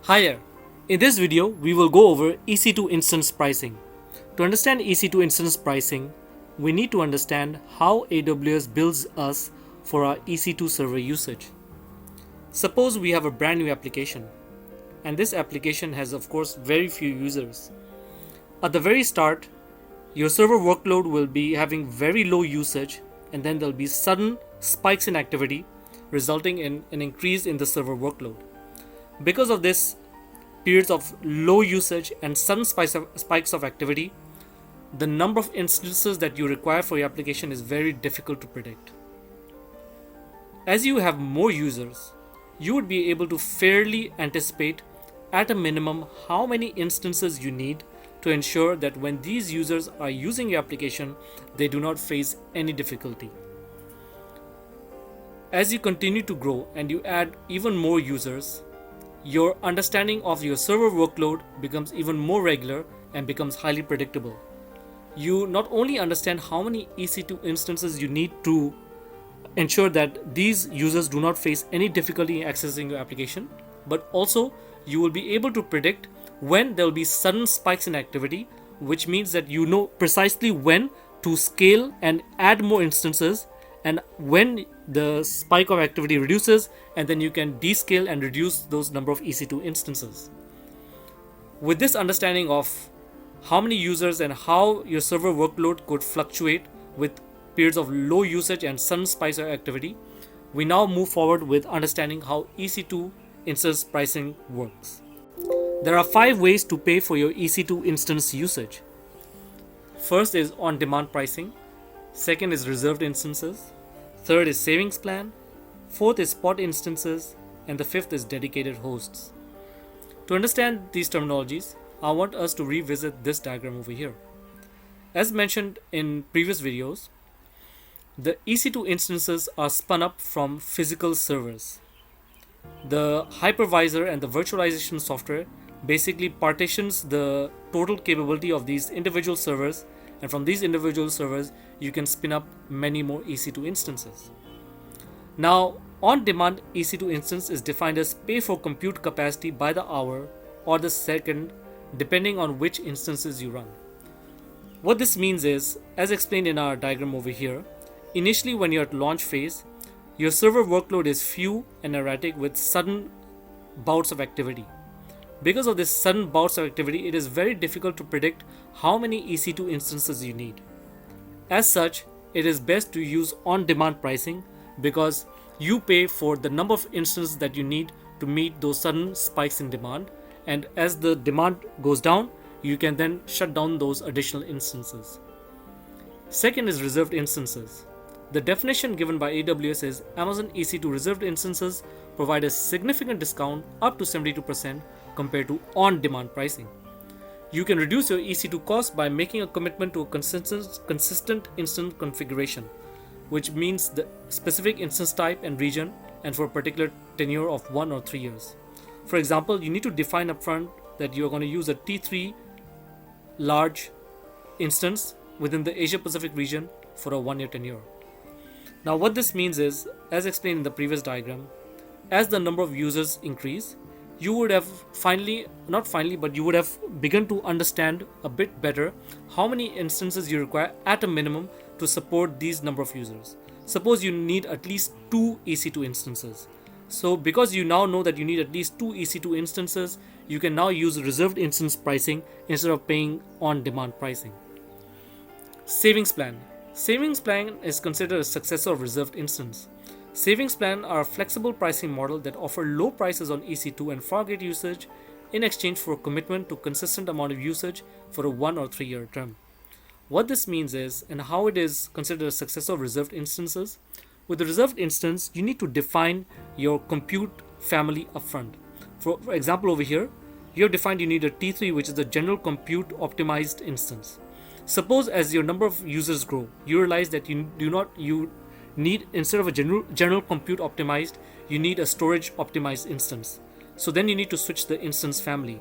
Hi there. In this video, we will go over EC2 instance pricing. To understand EC2 instance pricing, we need to understand how AWS bills us for our EC2 server usage. Suppose we have a brand new application, and this application has, of course, very few users. At the very start, your server workload will be having very low usage, and then there'll be sudden spikes in activity, resulting in an increase in the server workload. Because of this periods of low usage and sudden spikes of activity, the number of instances that you require for your application is very difficult to predict. As you have more users, you would be able to fairly anticipate at a minimum how many instances you need to ensure that when these users are using your application, they do not face any difficulty. As you continue to grow and you add even more users, your understanding of your server workload becomes even more regular and becomes highly predictable. You not only understand how many EC2 instances you need to ensure that these users do not face any difficulty in accessing your application, but also you will be able to predict when there will be sudden spikes in activity, which means that you know precisely when to scale and add more instances, and when the spike of activity reduces, and then you can descale and reduce those number of EC2 instances. With this understanding of how many users and how your server workload could fluctuate with periods of low usage and sudden spikes of activity, we now move forward with understanding how EC2 instance pricing works. There are 5 ways to pay for your EC2 instance usage. First is on-demand pricing. Second is reserved instances. Third is savings plan. Fourth is spot instances. And the fifth is dedicated hosts. To understand these terminologies, I want us to revisit this diagram over here. As mentioned in previous videos, the EC2 instances are spun up from physical servers. The hypervisor and the virtualization software basically partitions the total capability of these individual servers, and from these individual servers you can spin up many more EC2 instances. Now, on-demand EC2 instance is defined as pay for compute capacity by the hour or the second, depending on which instances you run. What this means is, as explained in our diagram over here, initially when you're at launch phase, your server workload is few and erratic with sudden bouts of activity. Because of this sudden bouts of activity, it is very difficult to predict how many EC2 instances you need. As such, it is best to use on-demand pricing because you pay for the number of instances that you need to meet those sudden spikes in demand, and as the demand goes down, you can then shut down those additional instances. Second is reserved instances. The definition given by AWS is Amazon EC2 reserved instances provide a significant discount up to 72% compared to on-demand pricing. You can reduce your EC2 cost by making a commitment to a consistent instance configuration, which means the specific instance type and region, and for a particular tenure of 1 or 3 years. For example, you need to define upfront that you are going to use a T3 large instance within the Asia Pacific region for a 1-year tenure. Now what this means is, as explained in the previous diagram, as the number of users increase, you would have you would have begun to understand a bit better how many instances you require at a minimum to support these number of users. Suppose you need at least 2 EC2 instances. So because you now know that you need at least 2 EC2 instances, you can now use reserved instance pricing instead of paying on-demand pricing. Savings plan. Savings plan is considered a successor of reserved instance. Savings plan are a flexible pricing model that offer low prices on EC2 and far greater usage in exchange for a commitment to consistent amount of usage for a 1 or 3 year term. What this means is, and how it is considered a successor of reserved instances, with the reserved instance, you need to define your compute family upfront. For example, over here, you have defined you need a T3, which is the general compute optimized instance. Suppose as your number of users grow, you realize that you need, instead of a general compute optimized, you need a storage optimized instance. So then you need to switch the instance family.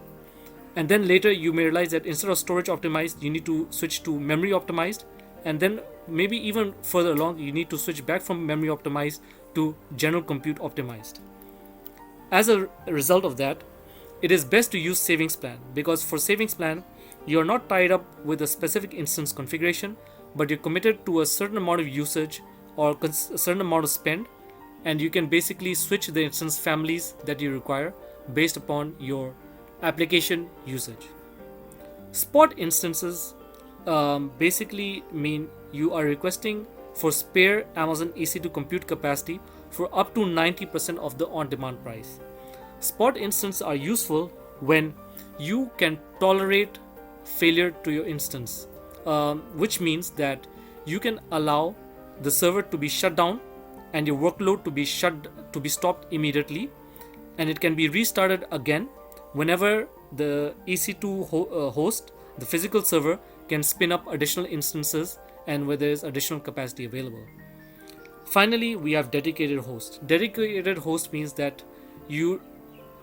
And then later you may realize that instead of storage optimized, you need to switch to memory optimized. And then maybe even further along, you need to switch back from memory optimized to general compute optimized. As a result of that, it is best to use savings plan, because for savings plan you're not tied up with a specific instance configuration, but you're committed to a certain amount of usage or a certain amount of spend, and you can basically switch the instance families that you require based upon your application usage. Spot instances basically mean you are requesting for spare Amazon EC2 compute capacity for up to 90% of the on-demand price. Spot instances are useful when you can tolerate failure to your instance, which means that you can allow the server to be shut down and your workload to be stopped immediately, and it can be restarted again whenever the EC2 host, the physical server, can spin up additional instances and where there is additional capacity available. Finally, we have dedicated host. Dedicated host means that you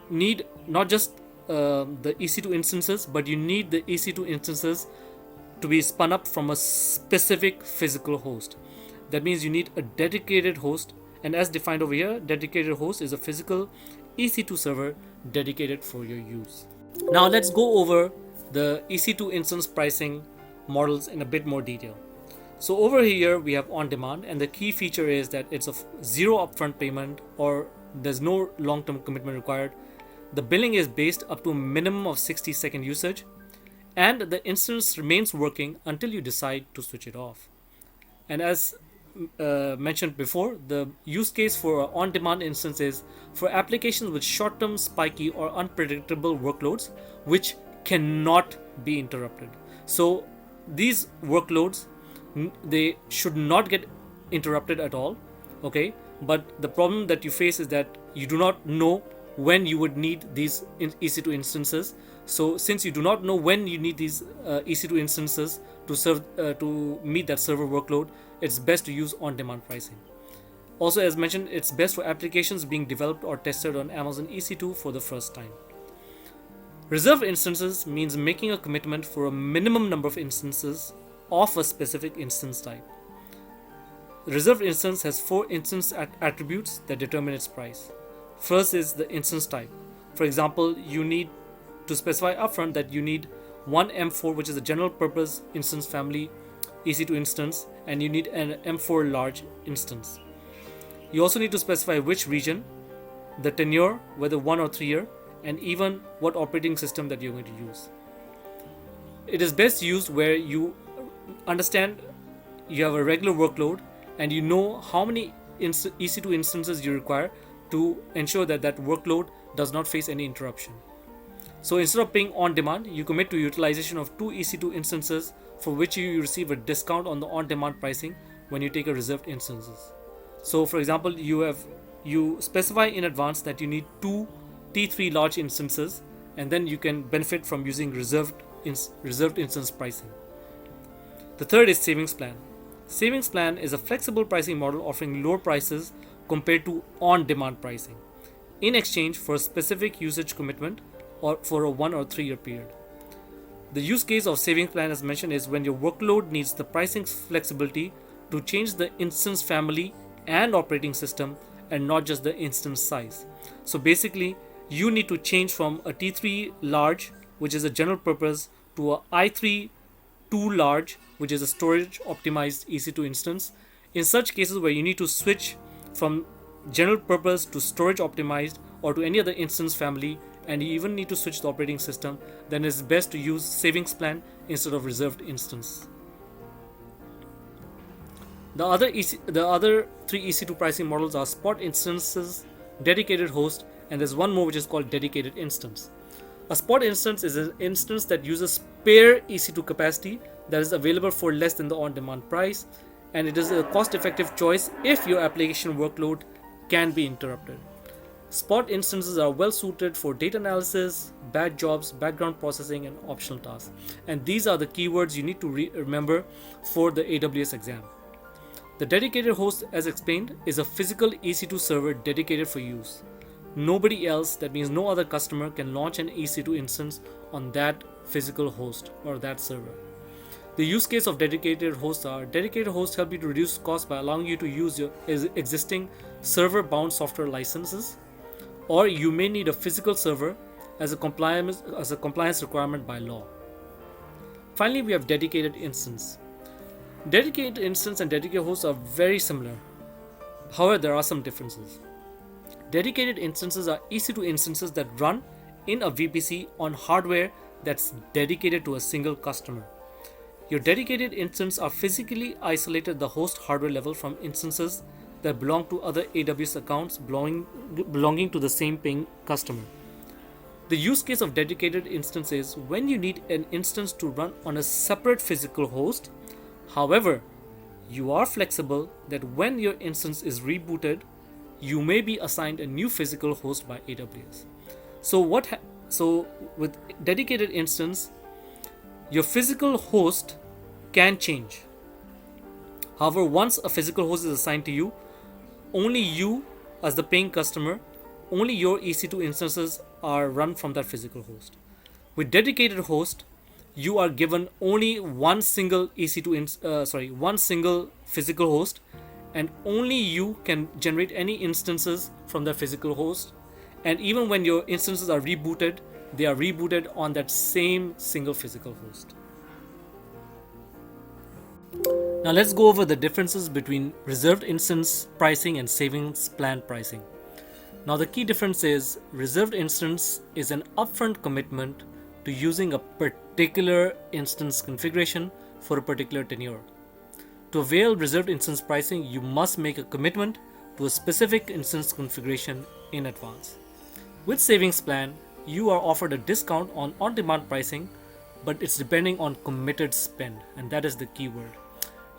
need not just the EC2 instances, but you need the EC2 instances to be spun up from a specific physical host. That means you need a dedicated host, and as defined over here, dedicated host is a physical EC2 server dedicated for your use. Now let's go over the EC2 instance pricing models in a bit more detail. So over here we have on demand, and the key feature is that it's a zero upfront payment, or there's no long-term commitment required. The billing is based up to a minimum of 60-second usage, and the instance remains working until you decide to switch it off. And as mentioned before, the use case for an on-demand instance is for applications with short-term, spiky, or unpredictable workloads which cannot be interrupted. So these workloads, they should not get interrupted at all, okay? But the problem that you face is that you do not know when you would need these EC2 instances. So since you do not know when you need these EC2 instances to meet that server workload, it's best to use on-demand pricing. Also, as mentioned, it's best for applications being developed or tested on Amazon EC2 for the first time. Reserved instances means making a commitment for a minimum number of instances of a specific instance type. The reserved instance has 4 instance attributes that determine its price. First is the instance type. For example, you need to specify upfront that you need one M4, which is a general purpose instance family EC2 instance, and you need an M4 large instance. You also need to specify which region, the tenure, whether 1 or 3 year, and even what operating system that you're going to use. It is best used where you understand you have a regular workload and you know how many EC2 instances you require to ensure that that workload does not face any interruption. So instead of paying on demand, you commit to utilization of 2 EC2 instances for which you receive a discount on the on-demand pricing when you take a reserved instances. So for example, you specify in advance that you need 2 T3 large instances, and then you can benefit from using reserved instance pricing. The third is savings plan. Savings plan is a flexible pricing model offering lower prices compared to on-demand pricing in exchange for a specific usage commitment or for a 1 or 3 year period. The use case of savings plan, as mentioned, is when your workload needs the pricing flexibility to change the instance family and operating system and not just the instance size. So basically, you need to change from a T3 large, which is a general purpose, to a i3 2 large, which is a storage optimized EC2 instance. In such cases where you need to switch from general purpose to storage optimized or to any other instance family, and you even need to switch the operating system, then it's best to use savings plan instead of reserved instance. The other 3 EC2 pricing models are spot instances, dedicated host, and there's one more which is called dedicated instance. A spot instance is an instance that uses spare EC2 capacity that is available for less than the on-demand price, and it is a cost-effective choice if your application workload can be interrupted. Spot instances are well suited for data analysis, batch jobs, background processing, and optional tasks. And these are the keywords you need to remember for the AWS exam. The dedicated host, as explained, is a physical EC2 server dedicated for use. Nobody else, that means no other customer, can launch an EC2 instance on that physical host or that server. The use case of dedicated hosts are: dedicated hosts help you to reduce costs by allowing you to use your existing server-bound software licenses, or you may need a physical server as a compliance requirement by law. Finally, we have dedicated instance. Dedicated instance and dedicated hosts are very similar. However, there are some differences. Dedicated instances are EC2 instances that run in a VPC on hardware that's dedicated to a single customer. Your dedicated instances are physically isolated at the host hardware level from instances that belong to other AWS accounts belonging to the same paying customer. The use case of dedicated instance is when you need an instance to run on a separate physical host. However, you are flexible that when your instance is rebooted, you may be assigned a new physical host by AWS. So with dedicated instance, your physical host can change. However, once a physical host is assigned to you, only you as the paying customer, only your EC2 instances are run from that physical host. With dedicated host, you are given only one single one single physical host, and only you can generate any instances from that physical host. And even when your instances are rebooted, they are rebooted on that same single physical host. Now let's go over the differences between reserved instance pricing and savings plan pricing. Now the key difference is reserved instance is an upfront commitment to using a particular instance configuration for a particular tenure. To avail reserved instance pricing, you must make a commitment to a specific instance configuration in advance. With savings plan, you are offered a discount on on-demand pricing, but it's depending on committed spend, and that is the key word.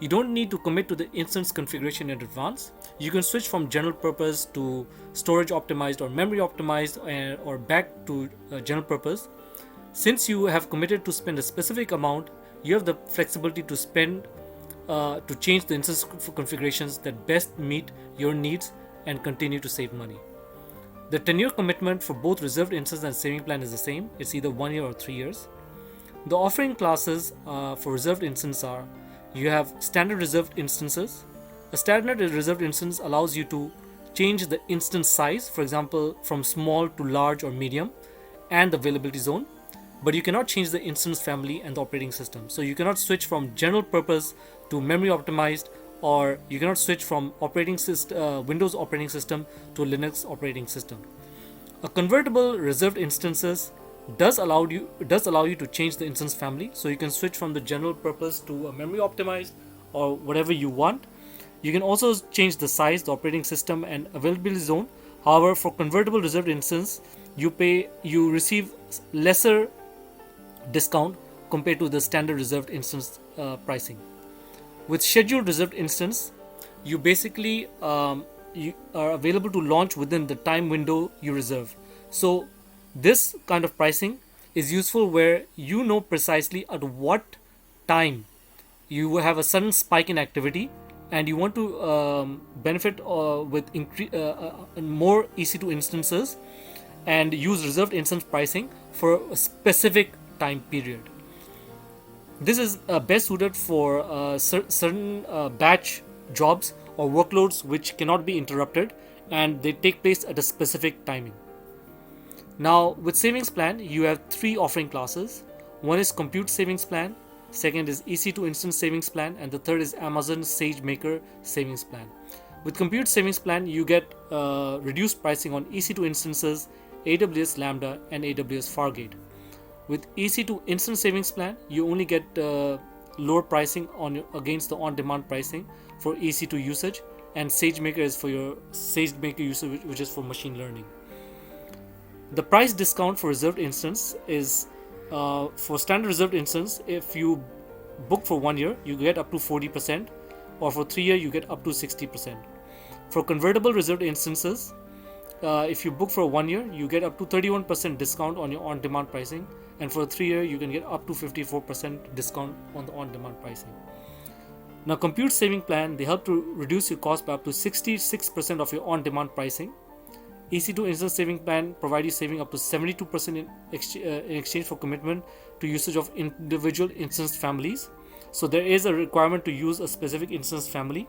You don't need to commit to the instance configuration in advance. You can switch from general purpose to storage optimized or memory optimized or back to general purpose. Since you have committed to spend a specific amount, you have the flexibility to spend to change the instance configurations that best meet your needs and continue to save money. The tenure commitment for both reserved instance and saving plan is the same. It's either 1 year or 3 years. The offering classes for reserved instance are: you have standard reserved instances. A standard reserved instance allows you to change the instance size, for example, from small to large or medium, and the availability zone, but you cannot change the instance family and the operating system. So you cannot switch from general purpose to memory optimized, or you cannot switch from Windows operating system to Linux operating system. A convertible reserved instances does allow you to change the instance family, so you can switch from the general purpose to a memory optimized or whatever you want. You can also change the size, the operating system, and availability zone. However, for convertible reserved instance, you receive lesser discount compared to the standard reserved instance pricing. With scheduled reserved instance, you basically you are available to launch within the time window you reserve. So this kind of pricing is useful where you know precisely at what time you have a sudden spike in activity and you want to benefit with more EC2 instances and use reserved instance pricing for a specific time period. This is best suited for certain batch jobs or workloads which cannot be interrupted and they take place at a specific timing. Now with savings plan, you have 3 offering classes. One is compute savings plan, second is EC2 instance savings plan, and the third is Amazon SageMaker savings plan. With compute savings plan, you get reduced pricing on EC2 instances, AWS Lambda, and AWS Fargate. With EC2 instant savings plan, you only get lower pricing against the on-demand pricing for EC2 usage, and SageMaker is for your SageMaker usage, which is for machine learning. The price discount for reserved instance is for standard reserved instance. If you book for 1 year, you get up to 40%, or for 3 years, you get up to 60%. For convertible reserved instances, if you book for 1 year, you get up to 31% discount on your on-demand pricing, and for 3 years, you can get up to 54% discount on the on-demand pricing. Now, compute saving plan, they help to reduce your cost by up to 66% of your on-demand pricing. EC2 instant saving plan provide you saving up to 72% in exchange for commitment to usage of individual instance families. So there is a requirement to use a specific instance family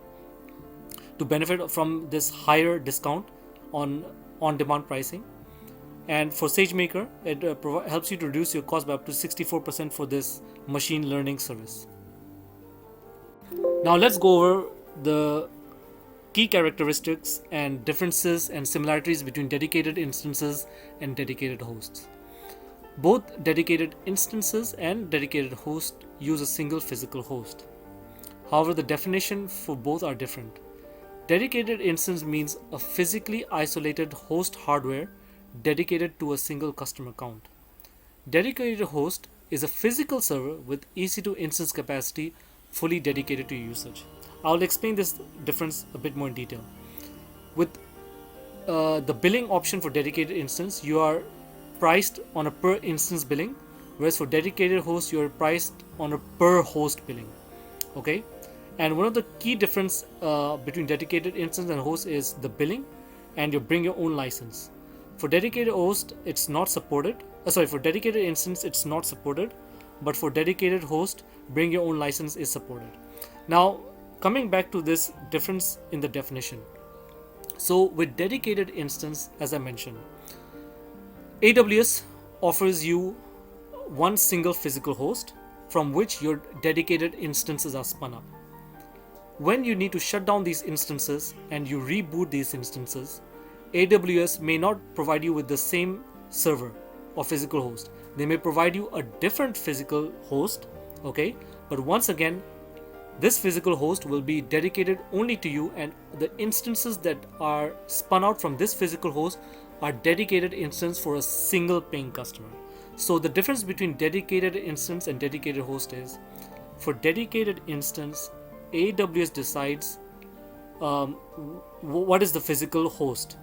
to benefit from this higher discount on on-demand pricing. And for SageMaker, it helps you to reduce your cost by up to 64% for this machine learning service. Now let's go over the key characteristics and differences and similarities between dedicated instances and dedicated hosts. Both dedicated instances and dedicated hosts use a single physical host. However, the definition for both are different. Dedicated instance means a physically isolated host hardware dedicated to a single customer account. Dedicated host is a physical server with EC2 instance capacity fully dedicated to usage. I'll explain this difference a bit more in detail. With the billing option for dedicated instance, you are priced on a per instance billing, whereas for dedicated host, you are priced on a per host billing. Okay, and one of the key difference between dedicated instance and host is the billing, and you bring your own license. For dedicated host, it's not supported. For dedicated instance, it's not supported, but for dedicated host, bring your own license is supported. Now, coming back to this difference in the definition. So, with dedicated instance, as I mentioned, AWS offers you one single physical host from which your dedicated instances are spun up. When you need to shut down these instances and you reboot these instances, AWS may not provide you with the same server or physical host. They may provide you a different physical host, okay? But once again, this physical host will be dedicated only to you, and the instances that are spun out from this physical host are dedicated instance for a single paying customer. So the difference between dedicated instance and dedicated host is, for dedicated instance, AWS decides what is the physical host,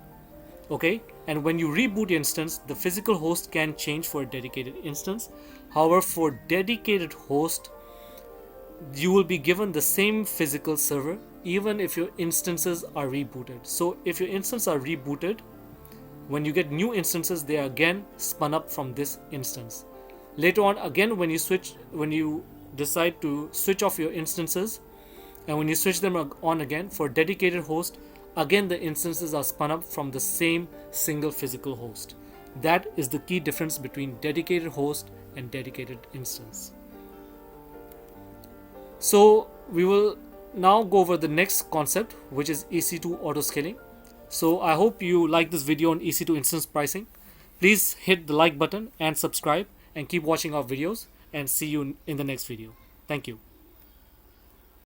okay? And when you reboot the instance, the physical host can change for a dedicated instance. However, for dedicated host, you will be given the same physical server even if your instances are rebooted. So if your instances are rebooted, when you get new instances, they are again spun up from this instance. Later on, again, when you decide to switch off your instances, and when you switch them on again for dedicated host, again the instances are spun up from the same single physical host. That is the key difference between dedicated host and dedicated instance. So we will now go over the next concept, which is EC2 autoscaling. So I hope you like this video on EC2 instance pricing. Please hit the like button and subscribe, and keep watching our videos, and see you in the next video. Thank you.